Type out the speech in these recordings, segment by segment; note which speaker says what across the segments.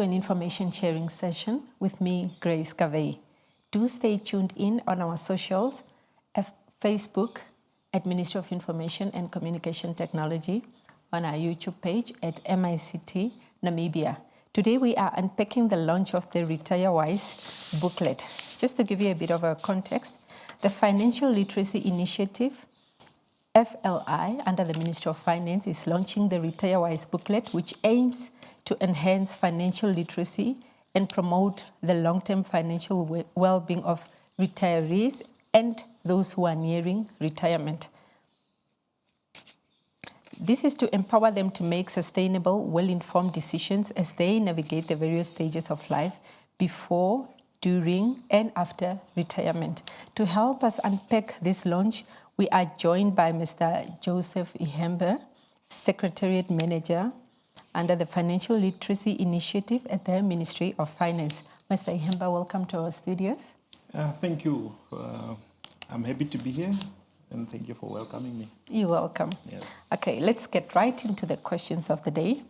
Speaker 1: to an information sharing session with me, Grace Cavey. Do stay tuned in on our socials, Facebook at Ministry of Information and Communication Technology, on our YouTube page at MICT Namibia. Today we are unpacking the launch of the Retirewise booklet. Just to give you a bit of a context, the Financial Literacy Initiative, FLI, under the Ministry of Finance, is launching the Retirewise booklet, which aims to enhance financial literacy and promote the long-term financial well-being of retirees and those who are nearing retirement. This is to empower them to make sustainable, well-informed decisions as they navigate the various stages of life before, during, and after retirement. To help us unpack this launch, we are joined by Mr. Joseph Ihembe, Secretariat Manager under the Financial Literacy Initiative at the Ministry of Finance. Mr. Ihembe, welcome to our studios.
Speaker 2: Thank you. I'm happy to be here, and thank you for welcoming me.
Speaker 1: You're welcome.
Speaker 2: Yes.
Speaker 1: Okay, let's get right into the questions of the day.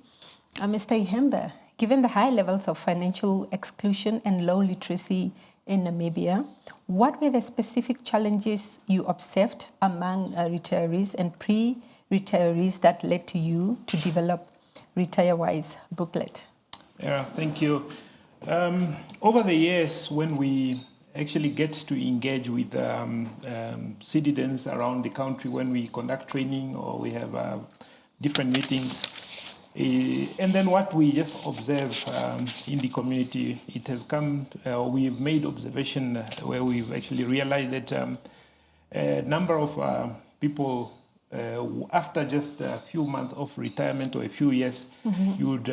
Speaker 1: Mr. Ihembe, given the high levels of financial exclusion and low literacy in Namibia, what were the specific challenges you observed among retirees and pre-retirees that led to you to develop Retirewise booklet?
Speaker 2: Yeah, thank you. Over the years, when we actually get to engage with citizens around the country, when we conduct training or we have different meetings, and then what we just observe in the community, it has come, we've made observation where we've actually realized that a number of people, after just a few months of retirement or a few years, you would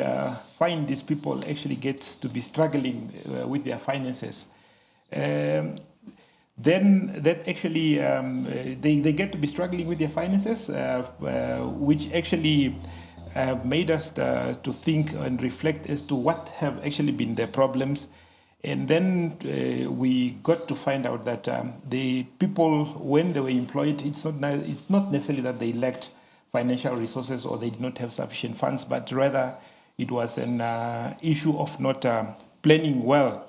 Speaker 2: find these people actually get to be struggling with their finances. Then that actually, they get to be struggling with their finances, which actually made us to think and reflect as to what have actually been their problems. And then we got to find out that the people, when they were employed, it's not necessarily that they lacked financial resources or they did not have sufficient funds, but rather it was an issue of not planning well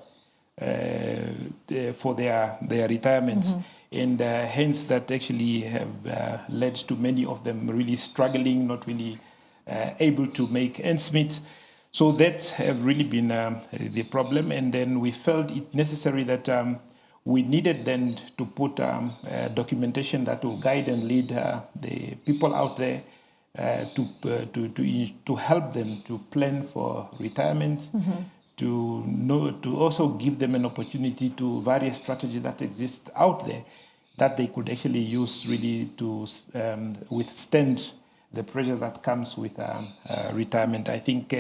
Speaker 2: for their retirements. And hence that actually have led to many of them really struggling, not really able to make ends meet. So that have really been the problem, and then we felt it necessary that we needed then to put documentation that will guide and lead the people out there to help them to plan for retirement, to also give them an opportunity to various strategies that exist out there that they could actually use really to withstand the pressure that comes with retirement. I think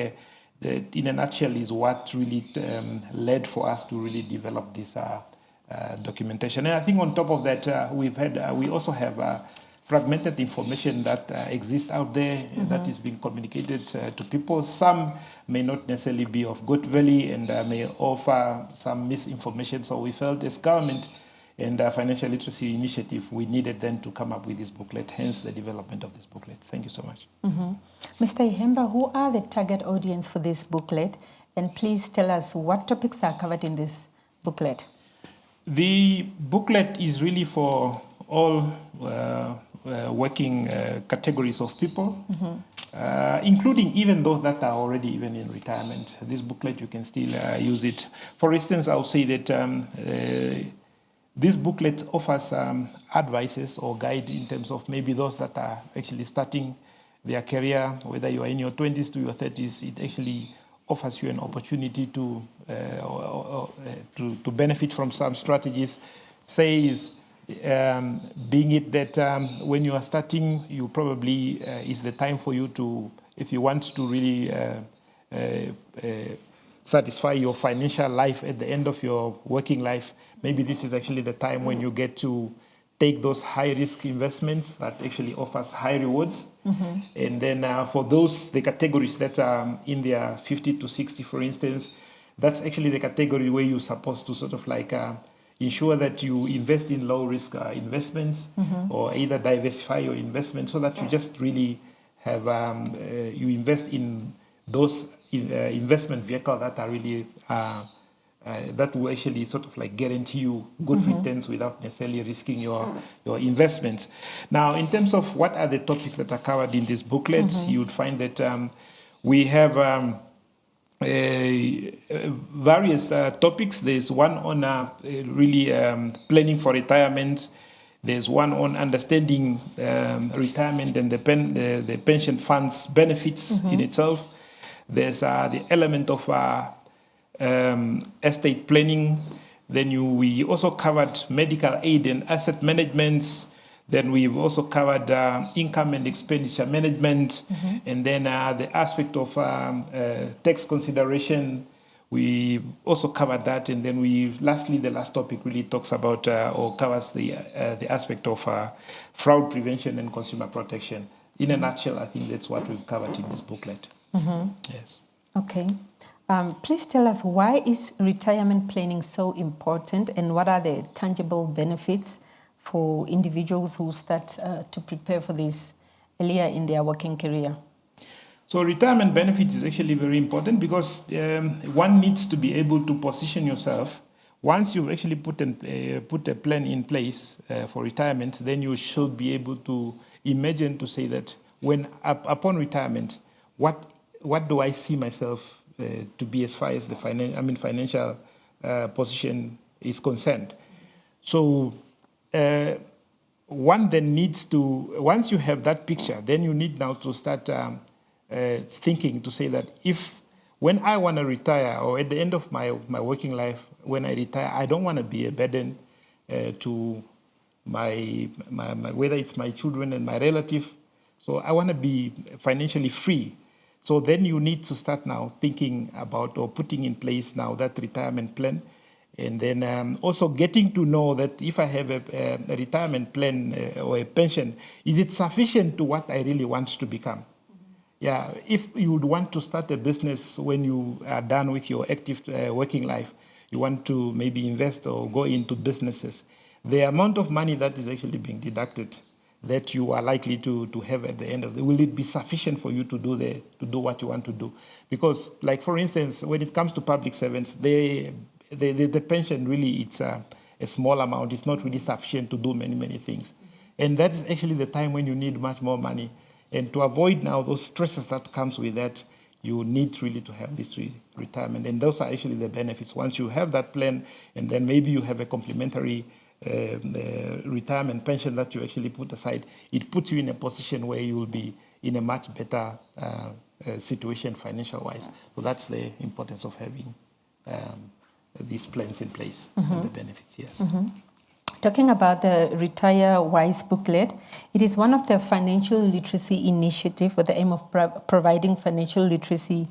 Speaker 2: that in a nutshell is what really led for us to really develop this documentation. And I think on top of that, we also have fragmented information that exists out there that is being communicated to people. Some may not necessarily be of good value and may offer some misinformation. So we felt as government and Financial Literacy Initiative, we needed then to come up with this booklet, hence the development of this booklet. Thank you so much.
Speaker 1: Mr. Ihembe, who are the target audience for this booklet? And please tell us what topics are covered in this booklet.
Speaker 2: The booklet is really for all working categories of people, including even those that are already even in retirement. This booklet, you can still use it. For instance, I'll say that this booklet offers advices or guide in terms of maybe those that are actually starting their career, whether you are in your 20s to your 30s. It actually offers you an opportunity to benefit from some strategies. Says, being it that when you are starting, you probably is the time for you to, if you want to really satisfy your financial life at the end of your working life, maybe this is actually the time when you get to take those high-risk investments that actually offers high rewards. And then for those, the categories that are in their 50 to 60, for instance, that's actually the category where you're supposed to sort of like ensure that you invest in low-risk investments or either diversify your investment so that you just really have, you invest in those investment vehicles that are really that will actually sort of like guarantee you good returns without necessarily risking your investments. Now, in terms of what are the topics that are covered in this booklet, you would find that we have various topics. There's one on really planning for retirement. There's one on understanding retirement and the pension funds benefits in itself. There's the element of estate planning. Then we also covered medical aid and asset management. Then we've also covered income and expenditure management. And then the aspect of tax consideration, we also covered that. And then lastly, the last topic really talks about or covers the aspect of fraud prevention and consumer protection. In a nutshell, I think that's what we've covered in this booklet. Yes.
Speaker 1: Okay. Please tell us, why is retirement planning so important, and what are the tangible benefits for individuals who start to prepare for this earlier in their working career?
Speaker 2: So retirement benefits is actually very important because one needs to be able to position yourself. Once you've actually put a plan in place for retirement, then you should be able to imagine to say that when upon retirement, what do I see myself to be as far as the financial position is concerned. So one then needs to, once you have that picture, then you need now to start thinking to say that when I want to retire, or at the end of my working life, when I retire, I don't want to be a burden to my whether it's my children and my relative. So I want to be financially free. So then you need to start now thinking about or putting in place now that retirement plan. And then also getting to know that if I have a retirement plan or a pension, is it sufficient to what I really want to become? Yeah, if you would want to start a business when you are done with your active working life, you want to maybe invest or go into businesses, the amount of money that is actually being deducted that you are likely to have at the end of it, will it be sufficient for you to do what you want to do? Because, like for instance, when it comes to public servants, the pension really, it's a small amount. It's not really sufficient to do many things. And that's actually the time when you need much more money. And to avoid now those stresses that comes with that, you need really to have this retirement. And those are actually the benefits. Once you have that plan, and then maybe you have a complementary retirement pension that you actually put aside, it puts you in a position where you will be in a much better situation financial-wise. So that's the importance of having these plans in place and the benefits, yes.
Speaker 1: Talking about the Retirewise booklet, it is one of the financial literacy initiative with the aim of providing financial literacy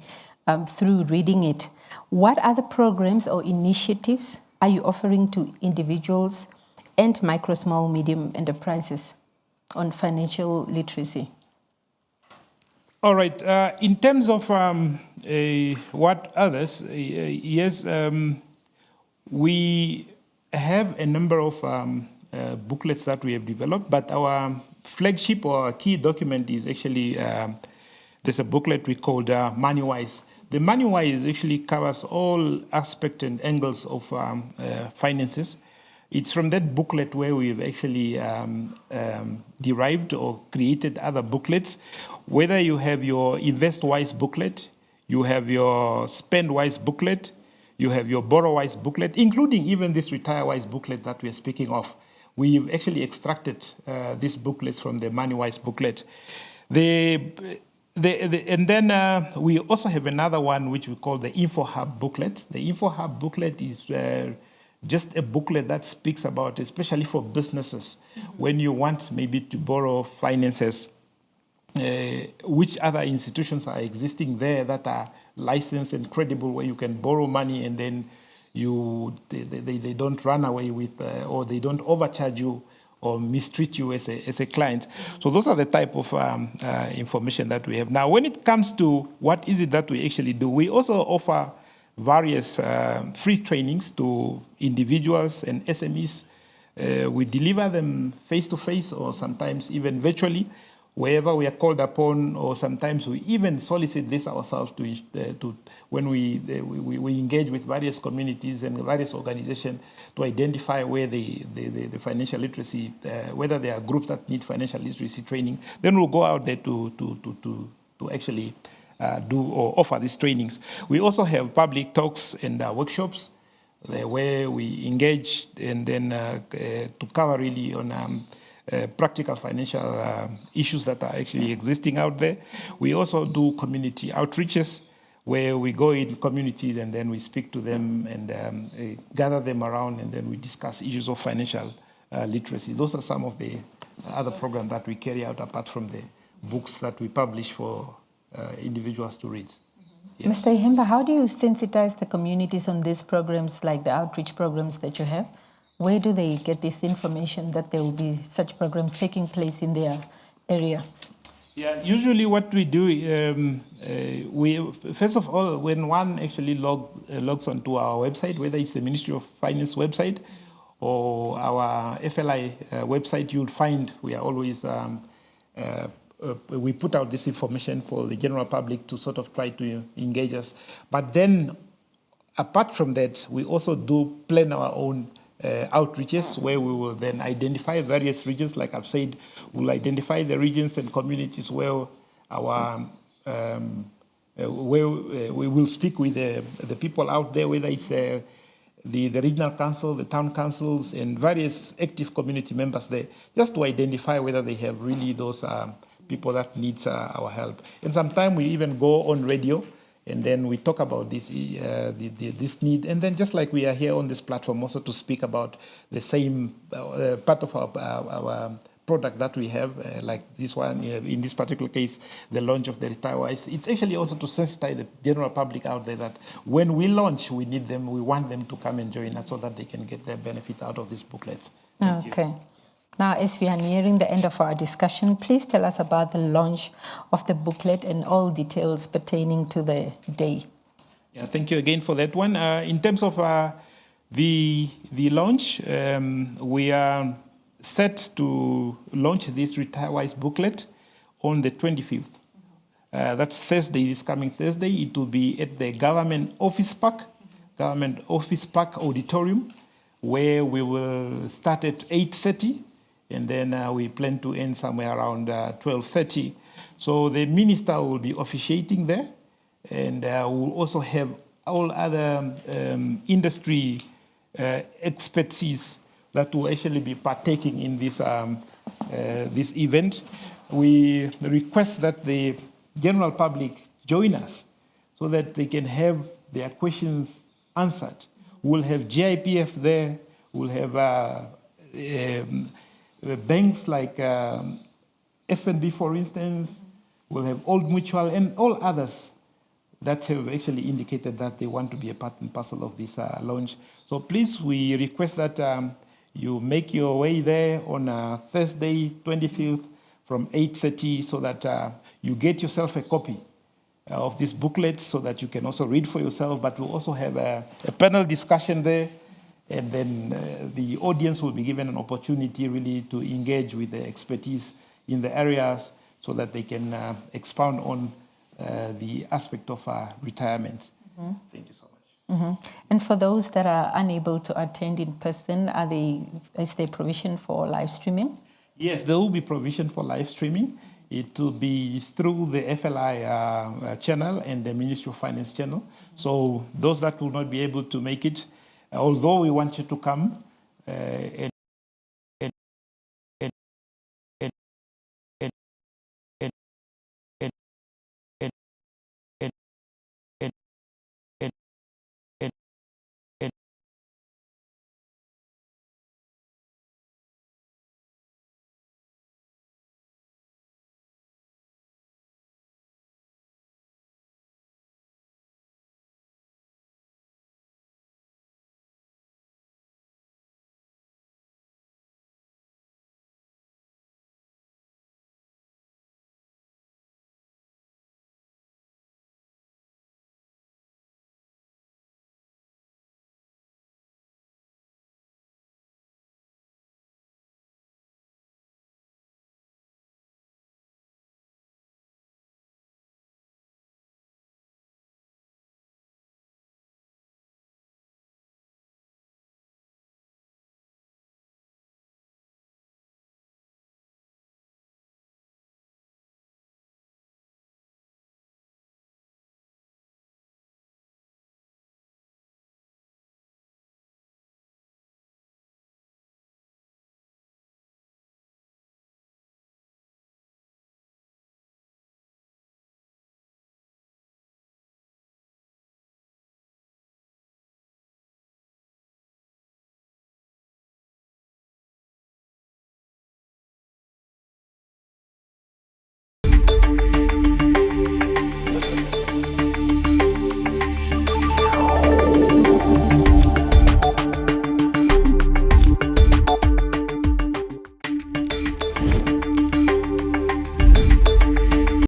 Speaker 1: through reading it. What other programs or initiatives are you offering to individuals and micro, small, medium enterprises on financial literacy?
Speaker 2: All right. In terms of what others, yes, we have a number of booklets that we have developed, but our flagship or our key document is actually, there's a booklet we called Moneywise. The Moneywise actually covers all aspects and angles of finances. It's from that booklet where we've actually derived or created other booklets. Whether you have your InvestWise booklet, you have your SpendWise booklet, you have your BorrowWise booklet, including even this Retirewise booklet that we're speaking of. We've actually extracted these booklets from the Moneywise booklet. And then we also have another one which we call the InfoHub booklet. The InfoHub booklet is just a booklet that speaks about, especially for businesses, when you want maybe to borrow finances, which other institutions are existing there that are licensed and credible, where you can borrow money and then they don't run away with or they don't overcharge you or mistreat you as a client. So those are the type of information that we have. Now, when it comes to what is it that we actually do, we also offer various free trainings to individuals and SMEs. We deliver them face-to-face or sometimes even virtually. wherever we are called upon, or sometimes we even solicit this ourselves to when we engage with various communities and various organizations to identify where the financial literacy, whether there are groups that need financial literacy training, then we'll go out there to actually do or offer these trainings. We also have public talks and workshops where we engage and then to cover really on practical financial issues that are actually existing out there. We also do community outreaches where we go in communities and then we speak to them and gather them around, and then we discuss issues of financial literacy. Those are some of the other programs that we carry out apart from the books that we publish for individuals to read. Yes.
Speaker 1: Mr. Ihemba, how do you sensitize the communities on these programs, like the outreach programs that you have? Where do they get this information that there will be such programs taking place in their area?
Speaker 2: Yeah, usually what we do, we first of all, when one actually logs onto our website, whether it's the Ministry of Finance website or our FLI website, you'll find we are always, we put out this information for the general public to sort of try to engage us. But then, apart from that, we also do plan our own outreaches where we will then identify various regions. Like I've said, we'll identify the regions and communities where our where we will speak with the people out there, whether it's the regional council, the town councils, and various active community members there, just to identify whether they have really those people that needs our help. And sometimes we even go on radio, and then we talk about this this need, and then just like we are here on this platform, also to speak about the same part of our product that we have, like this one, in this particular case, the launch of the Retirewise. It's actually also to sensitize the general public out there that when we launch, we need them, we want them to come and join us so that they can get their benefit out of these booklets. Thank you.
Speaker 1: Now, as we are nearing the end of our discussion, please tell us about the launch of the booklet and all details pertaining to the day.
Speaker 2: Yeah, thank you again for that one. In terms of the launch, we are set to launch this Retirewise booklet on the 25th. That's Thursday, this coming Thursday. It will be at the Government Office Park Auditorium, where we will start at 8:30. And then we plan to end somewhere around 12:30. So the minister will be officiating there, and we'll also have all other industry expertise that will actually be partaking in this this event. We request that the general public join us so that they can have their questions answered. We'll have GIPF there. We'll have banks like FNB, for instance. We'll have Old Mutual and all others that have actually indicated that they want to be a part and parcel of this launch. So please, we request that you make your way there on Thursday, 25th, from 8:30, so that you get yourself a copy of this booklet so that you can also read for yourself. But we'll also have a panel discussion there. And then the audience will be given an opportunity really to engage with the expertise in the areas so that they can expound on the aspect of retirement. Mm-hmm. Thank you so much.
Speaker 1: Mm-hmm. And for those that are unable to attend in person, is there provision for live streaming?
Speaker 2: Yes, there will be provision for live streaming. It will be through the FLI channel and the Ministry of Finance channel. So those that will not be able to make it, although we want you to come and